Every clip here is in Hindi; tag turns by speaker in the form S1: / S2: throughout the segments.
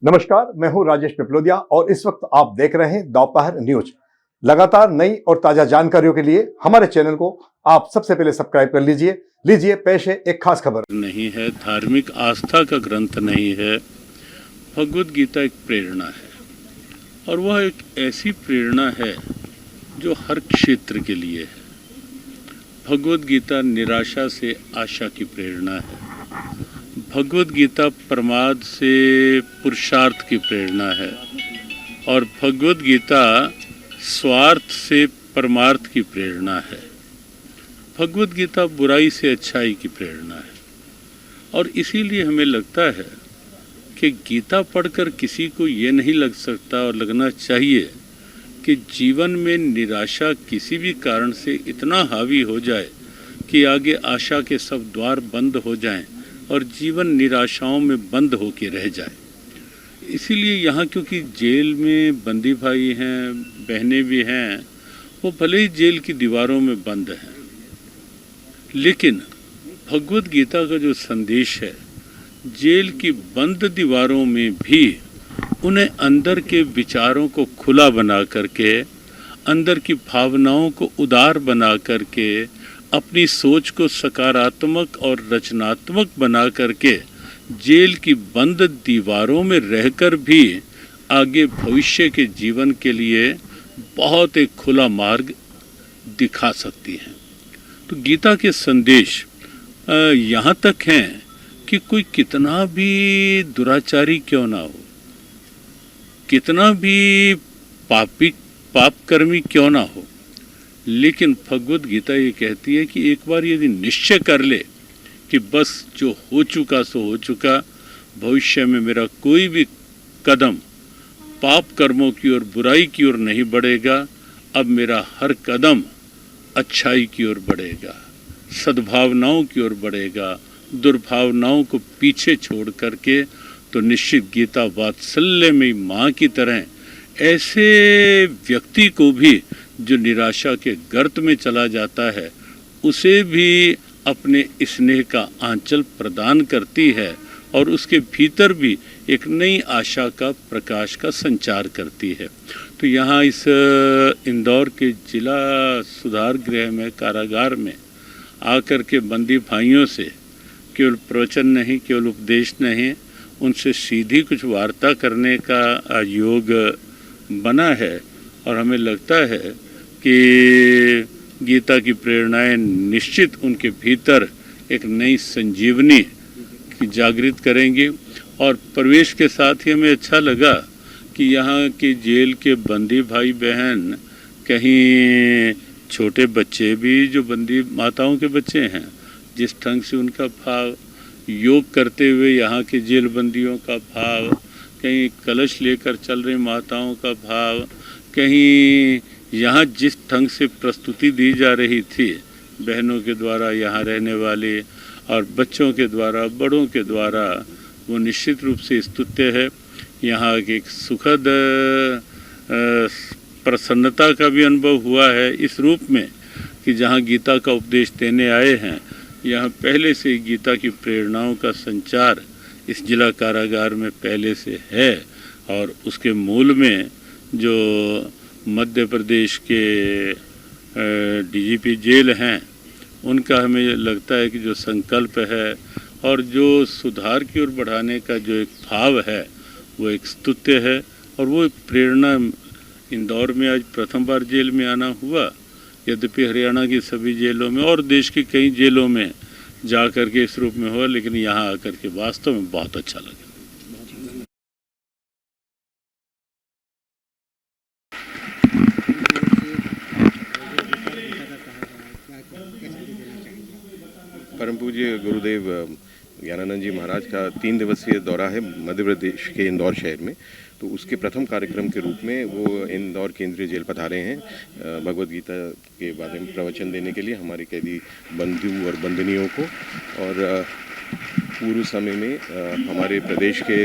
S1: नमस्कार, मैं हूं राजेश पिपलोदिया और इस वक्त आप देख रहे हैं दोपहर न्यूज। लगातार नई और ताजा जानकारियों के लिए हमारे चैनल को आप सबसे पहले सब्सक्राइब कर लीजिए पेश है एक खास खबर।
S2: नहीं है, धार्मिक आस्था का ग्रंथ नहीं है। भगवद गीता एक प्रेरणा है और वह एक ऐसी प्रेरणा है जो हर क्षेत्र के लिए है। भगवद गीता निराशा से आशा की प्रेरणा है। भगवद गीता प्रमाद से पुरुषार्थ की प्रेरणा है और भगवद गीता स्वार्थ से परमार्थ की प्रेरणा है। भगवद गीता बुराई से अच्छाई की प्रेरणा है और इसीलिए हमें लगता है कि गीता पढ़कर किसी को ये नहीं लग सकता और लगना चाहिए कि जीवन में निराशा किसी भी कारण से इतना हावी हो जाए कि आगे आशा के सब द्वार बंद हो जाएं और जीवन निराशाओं में बंद होकर रह जाए। इसीलिए यहाँ क्योंकि जेल में बंदी भाई हैं, बहनें भी हैं, वो भले ही जेल की दीवारों में बंद हैं, लेकिन भगवद गीता का जो संदेश है जेल की बंद दीवारों में भी उन्हें अंदर के विचारों को खुला बना करके, अंदर की भावनाओं को उदार बना करके, अपनी सोच को सकारात्मक और रचनात्मक बना करके जेल की बंद दीवारों में रहकर भी आगे भविष्य के जीवन के लिए बहुत एक खुला मार्ग दिखा सकती हैं। तो गीता के संदेश यहाँ तक हैं कि कोई कितना भी दुराचारी क्यों ना हो, कितना भी पापकर्मी क्यों ना हो, लेकिन भगवद गीता ये कहती है कि एक बार यदि निश्चय कर ले कि बस जो हो चुका सो हो चुका, भविष्य में मेरा कोई भी कदम पाप कर्मों की ओर, बुराई की ओर नहीं बढ़ेगा, अब मेरा हर कदम अच्छाई की ओर बढ़ेगा, सद्भावनाओं की ओर बढ़ेगा, दुर्भावनाओं को पीछे छोड़ करके, तो निश्चित गीता वात्सल्यमयी माँ की तरह ऐसे व्यक्ति को भी जो निराशा के गर्त में चला जाता है उसे भी अपने स्नेह का आंचल प्रदान करती है और उसके भीतर भी एक नई आशा का प्रकाश का संचार करती है। तो यहाँ इस इंदौर के जिला सुधार गृह में, कारागार में आकर के बंदी भाइयों से केवल प्रवचन नहीं, केवल उपदेश नहीं, उनसे सीधी कुछ वार्ता करने का योग बना है और हमें लगता है कि गीता की प्रेरणाएं निश्चित उनके भीतर एक नई संजीवनी की जागृत करेंगी। और प्रवेश के साथ ही हमें अच्छा लगा कि यहाँ के जेल के बंदी भाई बहन, कहीं छोटे बच्चे भी जो बंदी माताओं के बच्चे हैं, जिस ढंग से उनका भाव, योग करते हुए यहाँ के जेल बंदियों का भाव, कहीं कलश लेकर चल रही माताओं का भाव, कहीं यहाँ जिस ढंग से प्रस्तुति दी जा रही थी बहनों के द्वारा, यहाँ रहने वाले और बच्चों के द्वारा, बड़ों के द्वारा, वो निश्चित रूप से स्तुत्य है। यहाँ की एक सुखद प्रसन्नता का भी अनुभव हुआ है इस रूप में कि जहाँ गीता का उपदेश देने आए हैं, यहाँ पहले से गीता की प्रेरणाओं का संचार इस जिला कारागार में पहले से है और उसके मूल में जो मध्य प्रदेश के डीजीपी जेल हैं, उनका हमें लगता है कि जो संकल्प है और जो सुधार की ओर बढ़ाने का जो एक भाव है वो एक स्तुत्य है और वो एक प्रेरणा। इंदौर में आज प्रथम बार जेल में आना हुआ, यद्यपि हरियाणा की सभी जेलों में और देश की कई जेलों में जा कर के इस रूप में हुआ, लेकिन यहाँ आकर के वास्तव में बहुत अच्छा लगा।
S3: परम पूज्य गुरुदेव ज्ञानानंद जी महाराज का 3 दिवसीय दौरा है मध्य प्रदेश के इंदौर शहर में, तो उसके प्रथम कार्यक्रम के रूप में वो इंदौर केंद्रीय जेल पधारे हैं भगवद गीता के बारे में प्रवचन देने के लिए हमारे कैदी बंधु और बंदनियों को। और पूर्व समय में हमारे प्रदेश के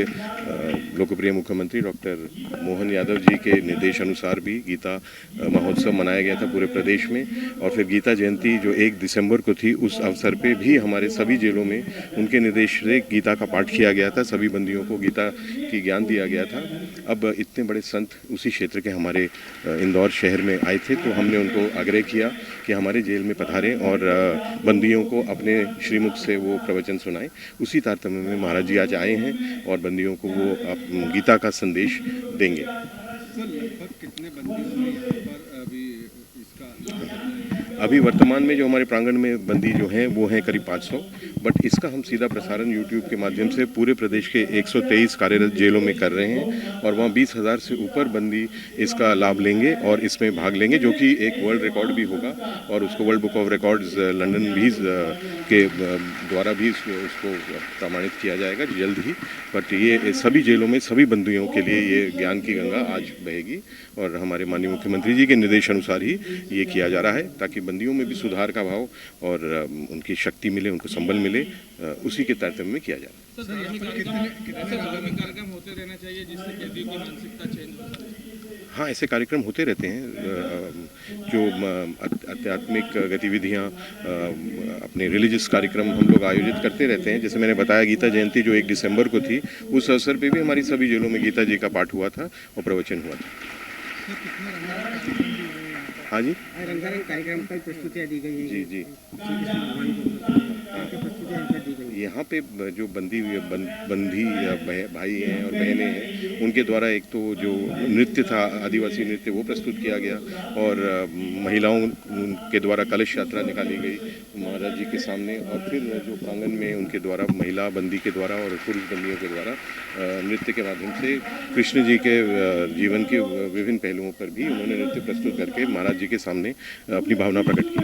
S3: लोकप्रिय मुख्यमंत्री डॉक्टर मोहन यादव जी के निर्देश अनुसार भी गीता महोत्सव मनाया गया था पूरे प्रदेश में। और फिर गीता जयंती जो 1 दिसंबर को थी, उस अवसर पे भी हमारे सभी जेलों में उनके निर्देश से गीता का पाठ किया गया था, सभी बंदियों को गीता की ज्ञान दिया गया था। अब इतने बड़े संत उसी क्षेत्र के हमारे इंदौर शहर में आए थे, तो हमने उनको आग्रह किया कि हमारे जेल में पधारें और बंदियों को अपने श्रीमुख से वो प्रवचन सुनाएं। उसी तारतम्य में महाराज जी आज आए हैं और बंदियों को वो गीता का संदेश देंगे।
S4: सर, लगभग कितने बंदी हैं यहाँ पर अभी इसका?
S3: अभी वर्तमान में जो हमारे प्रांगण में बंदी जो हैं वो हैं करीब 500, बट इसका हम सीधा प्रसारण यूट्यूब के माध्यम से पूरे प्रदेश के 123 कार्यरत जेलों में कर रहे हैं और वहाँ 20,000 से ऊपर बंदी इसका लाभ लेंगे और इसमें भाग लेंगे, जो कि एक वर्ल्ड रिकॉर्ड भी होगा और उसको world book of records London भी के द्वारा भी उसको प्रमाणित किया जाएगा जल्द ही। बट ये सभी जेलों में सभी बंदियों के लिए ये ज्ञान की गंगा आज बहेगी और हमारे माननीय मुख्यमंत्री जी के निर्देश अनुसार ही ये किया जा रहा है, ताकि बंदियों में भी सुधार का भाव और उनकी शक्ति मिले, उनको संबल मिले, उसी के तारतम्य में किया जा रहा है।
S4: सर, यहाँ पर कितने धार्मिक कार्यक्रम होते रहना चाहिए जिससे कैदियों की मानसिकता चेंज हो?
S3: हाँ, ऐसे कार्यक्रम होते रहते हैं जो आध्यात्मिक गतिविधियाँ, अपने रिलीजियस कार्यक्रम हम लोग आयोजित करते रहते हैं। जैसे मैंने बताया, गीता जयंती जो 1 दिसंबर को थी, उस अवसर पे भी हमारी सभी जेलों में गीता जी का पाठ हुआ था और प्रवचन हुआ था। हाँ जी,
S5: रंगारंग कार्यक्रम पर प्रस्तुतियाँ दी गई हैं।
S3: जी। यहाँ पे जो बंदी भाई हैं और बहनें हैं, उनके द्वारा एक तो जो नृत्य था, आदिवासी नृत्य, वो प्रस्तुत किया गया और महिलाओं के द्वारा कलश यात्रा निकाली गई महाराज जी के सामने और फिर जो प्रांगण में उनके द्वारा महिला बंदी के द्वारा और पुरुष बंदियों के द्वारा नृत्य के माध्यम से कृष्ण जी के जीवन के विभिन्न पहलुओं पर भी उन्होंने नृत्य प्रस्तुत करके महाराज जी के सामने अपनी भावना प्रकट की।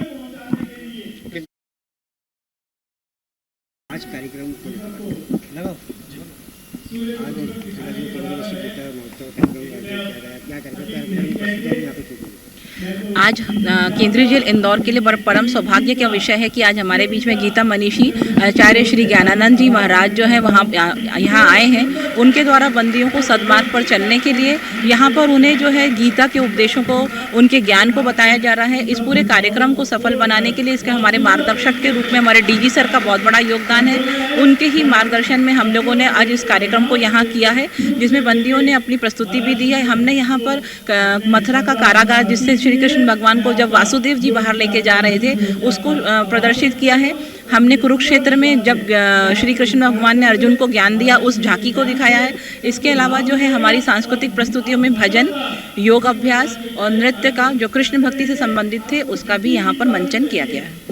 S5: आज कार्यक्रम को लगाओ आज महोत्सव कार्यक्रम क्या कार्यक्रम
S6: आज केंद्रीय जेल इंदौर के लिए परम सौभाग्य का विषय है कि आज हमारे बीच में गीता मनीषी आचार्य श्री ज्ञानानंद जी महाराज जो है वहाँ यहाँ आए हैं। उनके द्वारा बंदियों को सद्मार्ग पर चलने के लिए यहाँ पर उन्हें जो है गीता के उपदेशों को, उनके ज्ञान को बताया जा रहा है। इस पूरे कार्यक्रम को सफल बनाने के लिए इसके हमारे मार्गदर्शक के रूप में हमारे डीजी सर का बहुत बड़ा योगदान है। उनके ही मार्गदर्शन में हम लोगों ने आज इस कार्यक्रम को यहाँ किया है, जिसमें बंदियों ने अपनी प्रस्तुति भी दी है। हमने यहाँ पर मथुरा का कारागार, जिससे श्री कृष्ण भगवान को जब वासुदेव जी बाहर लेके जा रहे थे, उसको प्रदर्शित किया है। हमने कुरुक्षेत्र में जब श्री कृष्ण भगवान ने अर्जुन को ज्ञान दिया, उस झांकी को दिखाया है। इसके अलावा जो है हमारी सांस्कृतिक प्रस्तुतियों में भजन, योग अभ्यास और नृत्य का जो कृष्ण भक्ति से संबंधित थे, उसका भी यहाँ पर मंचन किया गया है।